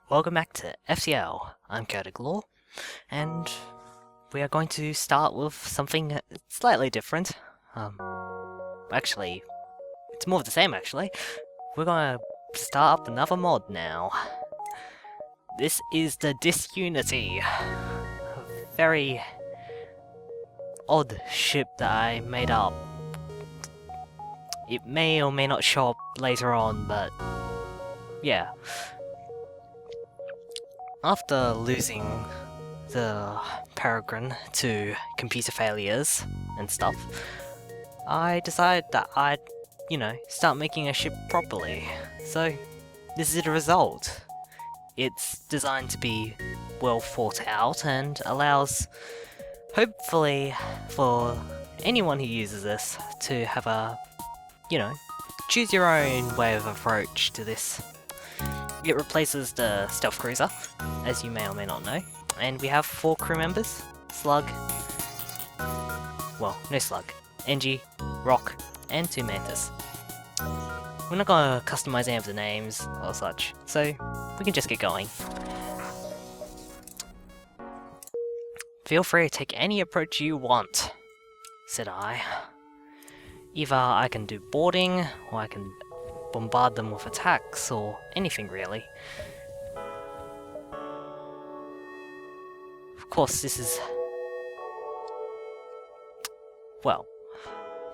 Welcome back to FTL. I'm Law, and we are going to start with something slightly different. Actually, it's more of the same actually. We're gonna start up another mod now. This is the Diseunity. A very odd ship that I made up. It may or may not show up later on, but yeah. After losing the Peregrine to computer failures and stuff, I decided that I'd, start making a ship properly. So, this is the result. It's designed to be well thought out and allows, hopefully, for anyone who uses this to have a, choose your own way of approach to this. It replaces the stealth cruiser, as you may or may not know, and we have 4 crew members: Slug, well, no Slug, NG, Rock, and 2 Mantis. We're not gonna customize any of the names or such, so we can just get going. Feel free to take any approach you want, said I. Either I can do boarding, or I can bombard them with attacks, or anything really. Of course, this is... well,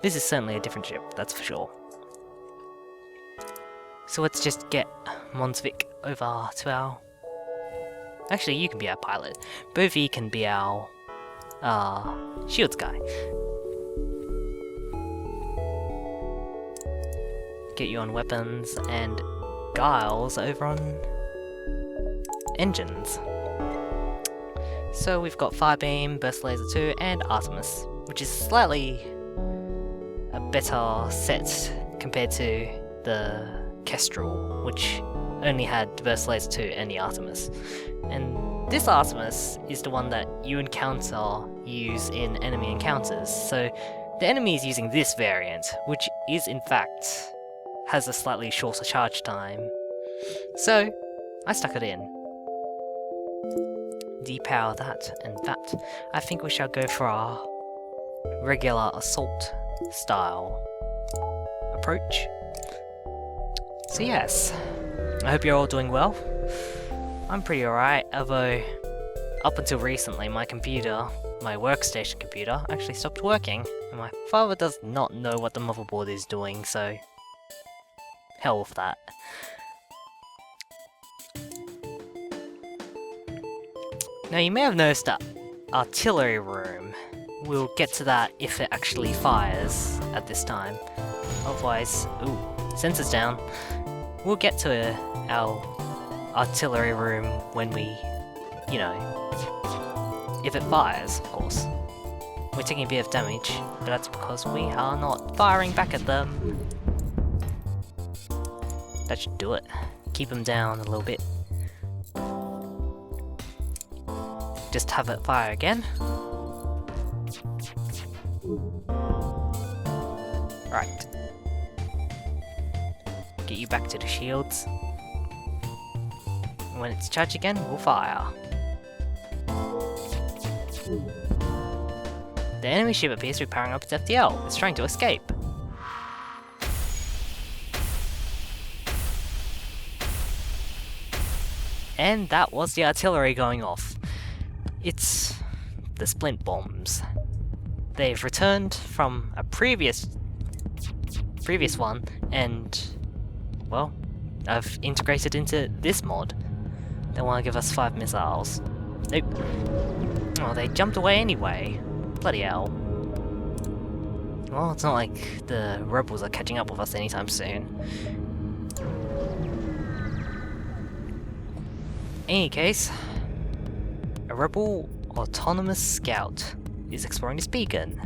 this is certainly a different ship, that's for sure. So let's just get Monsvik over to our... actually, you can be our pilot. Both of you can be our... shields guy. Get you on weapons, and Giles over on engines. So we've got Firebeam, Burst Laser 2, and Artemis, which is slightly a better set compared to the Kestrel, which only had Burst Laser 2 and the Artemis. And this Artemis is the one that you use in enemy encounters, so the enemy is using this variant, which is in fact has a slightly shorter charge time. So, I stuck it in. Depower that and that. I think we shall go for our regular assault style approach. So yes, I hope you're all doing well. I'm pretty alright, although up until recently my computer, my workstation computer, actually stopped working, and my father does not know what the motherboard is doing, so hell with that. Now you may have noticed that artillery room. We'll get to that if it actually fires at this time. Otherwise, ooh, sensors down. We'll get to our artillery room when we, if it fires, of course. We're taking a bit of damage, but that's because we are not firing back at them. That should do it. Keep them down a little bit. Just have it fire again. Right. Get you back to the shields. When it's charged again, we'll fire. The enemy ship appears to be powering up its FTL. It's trying to escape. And that was the artillery going off. It's the splint bombs. They've returned from a previous one, and, well, I've integrated into this mod. They want to give us 5 missiles. Nope. Oh, they jumped away anyway. Bloody hell. Well, it's not like the rebels are catching up with us anytime soon. In any case, a rebel autonomous scout is exploring this beacon,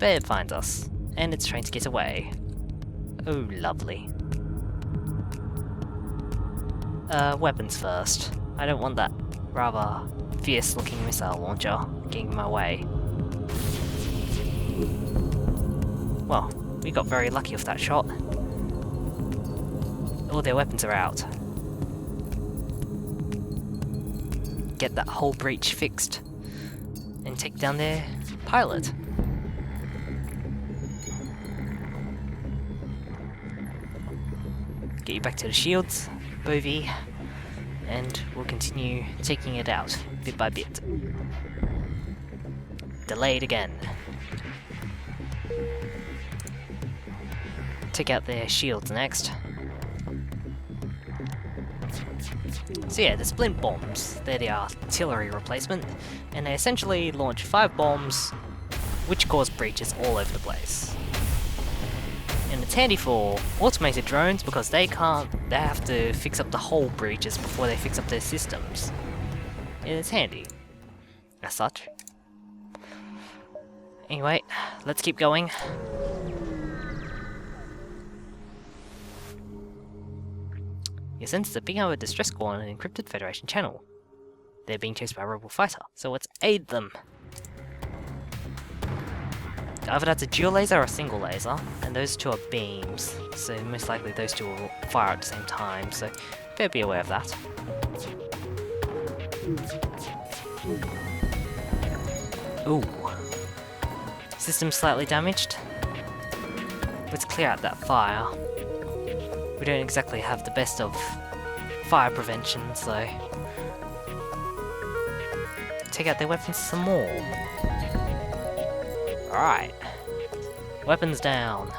but it finds us, and it's trying to get away. Oh, lovely. Weapons first. I don't want that rather fierce-looking missile launcher getting in my way. Well, we got very lucky with that shot. All their weapons are out. get that whole breach fixed and take down their pilot. Get you back to the shields, Bovie, and we'll continue taking it out bit by bit. Delayed again. Take out their shields next. So yeah, the splint bombs, they're the artillery replacement, and they essentially launch 5 bombs which cause breaches all over the place. And it's handy for automated drones because they have to fix up the whole breaches before they fix up their systems. It's handy, as such. Anyway, let's keep going. Your sensors are picking up a distress call on an encrypted Federation channel. They're being chased by a rebel fighter, so let's aid them. Either that's a dual laser or a single laser, and those two are beams, so most likely those two will fire at the same time, so better be aware of that. Ooh. System slightly damaged. Let's clear out that fire. We don't exactly have the best of fire prevention, so take out their weapons some more. Alright. Weapons down.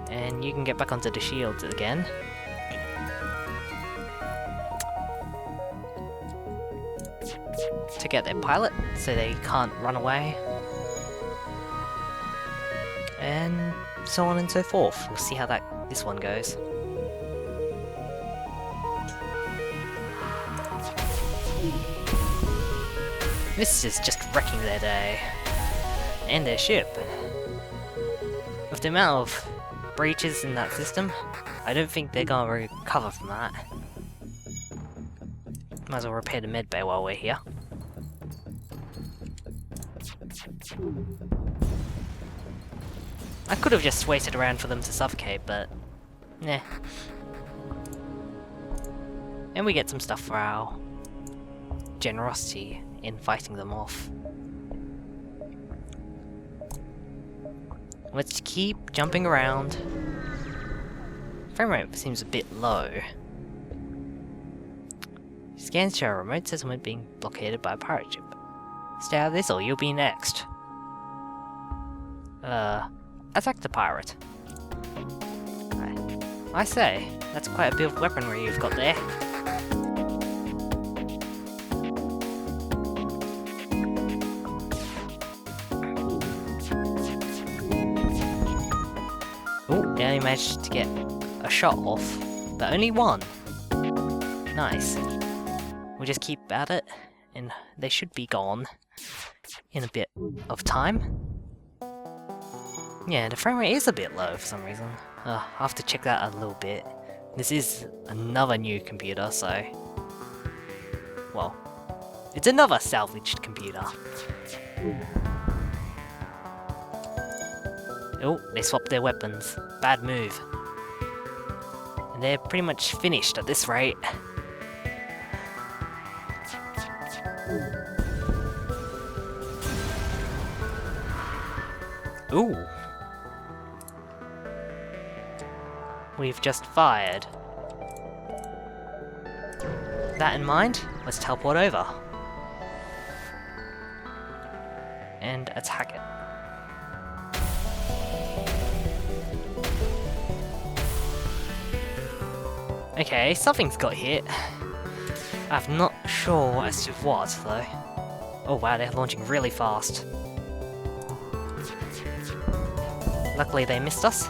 And you can get back onto the shields again. Take out their pilot so they can't run away. And so on and so forth. We'll see how this one goes. This is just wrecking their day. And their ship. With the amount of breaches in that system, I don't think they're gonna recover from that. Might as well repair the medbay while we're here. I could have just waited around for them to suffocate, but nah. And we get some stuff for our generosity in fighting them off. Let's keep jumping around. Frame rate seems a bit low. Scans show a remote settlement being blockaded by a pirate ship. Stay out of this or you'll be next. Attack the pirate. I say, that's quite a bit of weaponry you've got there. Oh, they only managed to get a shot off, but only one. Nice. We'll just keep at it, and they should be gone in a bit of time. Yeah, the frame rate is a bit low for some reason. I'll have to check that a little bit. This is another new computer, so... well, it's another salvaged computer. Oh, they swapped their weapons. Bad move. And they're pretty much finished at this rate. Ooh. We've just fired. That in mind, let's teleport over. And attack it. Okay, something's got hit. I'm not sure as to what, though. Oh wow, they're launching really fast. Luckily they missed us.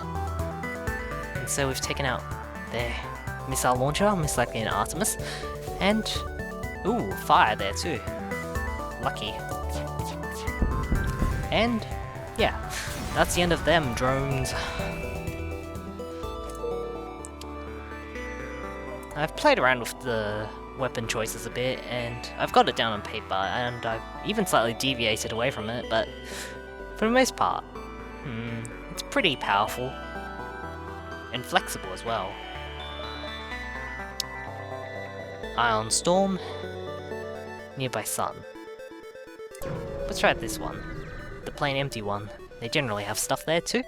And so we've taken out their missile launcher, most likely an Artemis. And... ooh, fire there too. Lucky. And... yeah, that's the end of them drones. I've played around with the weapon choices a bit, and I've got it down on paper, and I've even slightly deviated away from it, but for the most part, it's pretty powerful. And flexible as well. Ion Storm, Nearby Sun. Let's try this one. The plain empty one. They generally have stuff there too.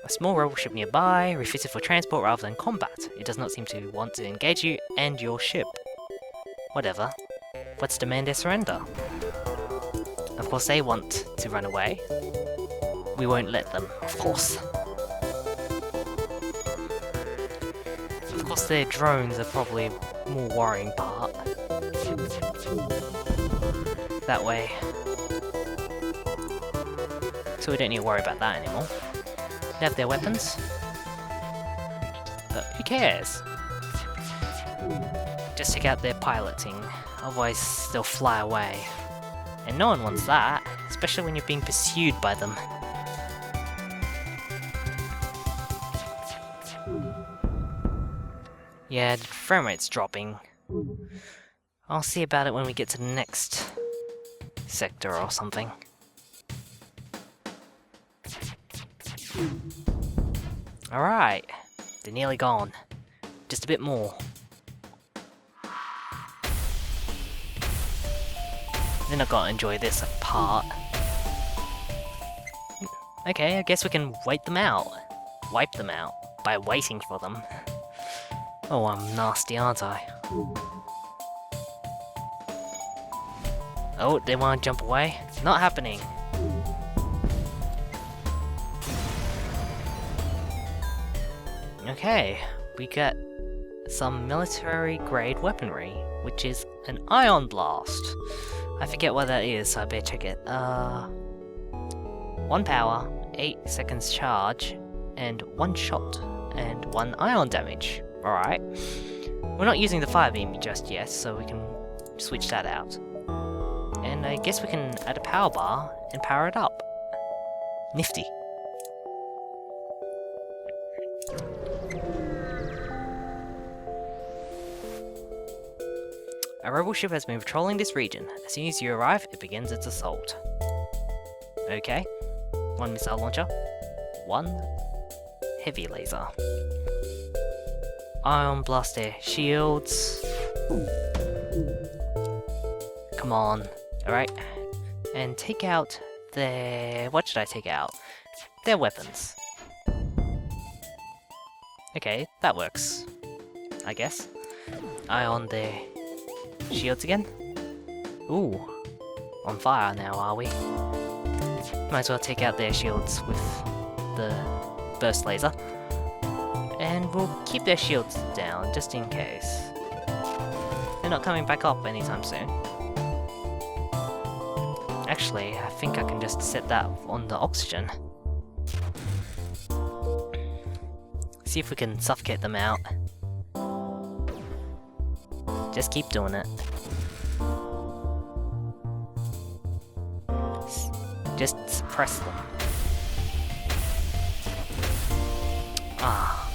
A small rebel ship nearby, refitted for transport rather than combat. It does not seem to want to engage you and your ship. Whatever. Let's demand their surrender. Of course they want to run away. We won't let them, of course. Of course their drones are probably a more worrying part. That way. So we don't need to worry about that anymore. They have their weapons. But who cares? Just check out their piloting, otherwise they'll fly away. And no one wants that, especially when you're being pursued by them. Yeah, the frame rate's dropping. I'll see about it when we get to the next sector or something. Alright, they're nearly gone. Just a bit more. Then I've got to enjoy this part. Okay, I guess we can wait them out. Wipe them out by waiting for them. Oh, I'm nasty, aren't I? Oh, they want to jump away? Not happening. Okay, we get some military-grade weaponry, which is an ion blast. I forget what that is, so I better check it. 1 power, 8 seconds charge, and 1 shot, and 1 ion damage. Alright. We're not using the fire beam just yet, so we can switch that out. And I guess we can add a power bar and power it up. Nifty. A rebel ship has been patrolling this region. As soon as you arrive, it begins its assault. Okay. 1 missile launcher. 1 heavy laser. Ion blast their shields. Come on. Alright. And take out their... what should I take out? Their weapons. Okay, that works. I guess. Ion their shields again? Ooh. On fire now, are we? Might as well take out their shields with the burst laser. And we'll keep their shields down, just in case. They're not coming back up anytime soon. Actually, I think I can just set that on the oxygen. See if we can suffocate them out. Just keep doing it. Just suppress them. Ah.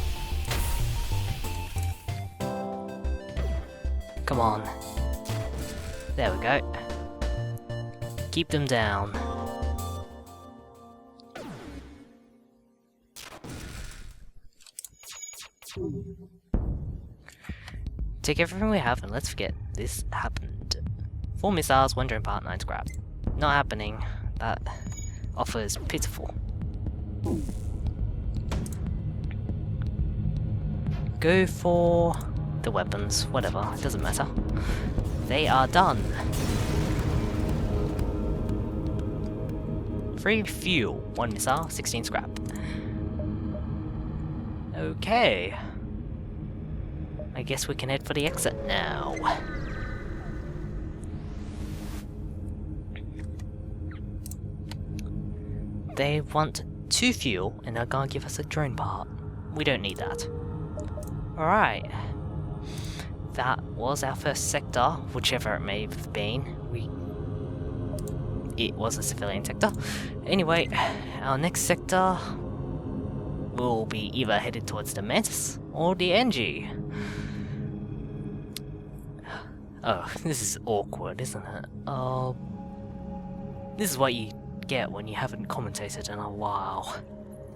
Come on. There we go. Keep them down. Take everything we have and let's forget this happened. 4 missiles, 1 drone part, 9 scrap. Not happening. That offer is pitiful. Go for the weapons, whatever, it doesn't matter. They are done. 3 fuel, 1 missile, 16 scrap. Okay. I guess we can head for the exit now. They want 2 fuel and they're gonna give us a drone part. We don't need that. Alright. That was our first sector, whichever it may have been. It was a civilian sector. Anyway, our next sector will be either headed towards the Mantis or the NG. Oh, this is awkward, isn't it? This is what you get when you haven't commentated in a while.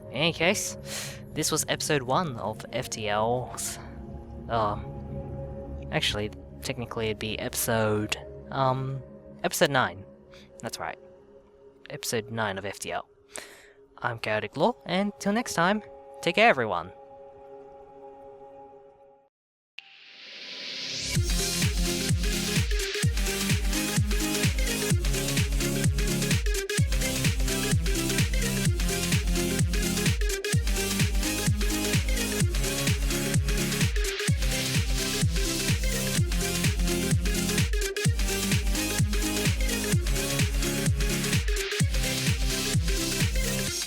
In any case, this was episode 1 of FTL's Actually, technically it'd be episode 9. That's right. Episode 9 of FTL. I'm Chaotic Law, and till next time, take care everyone.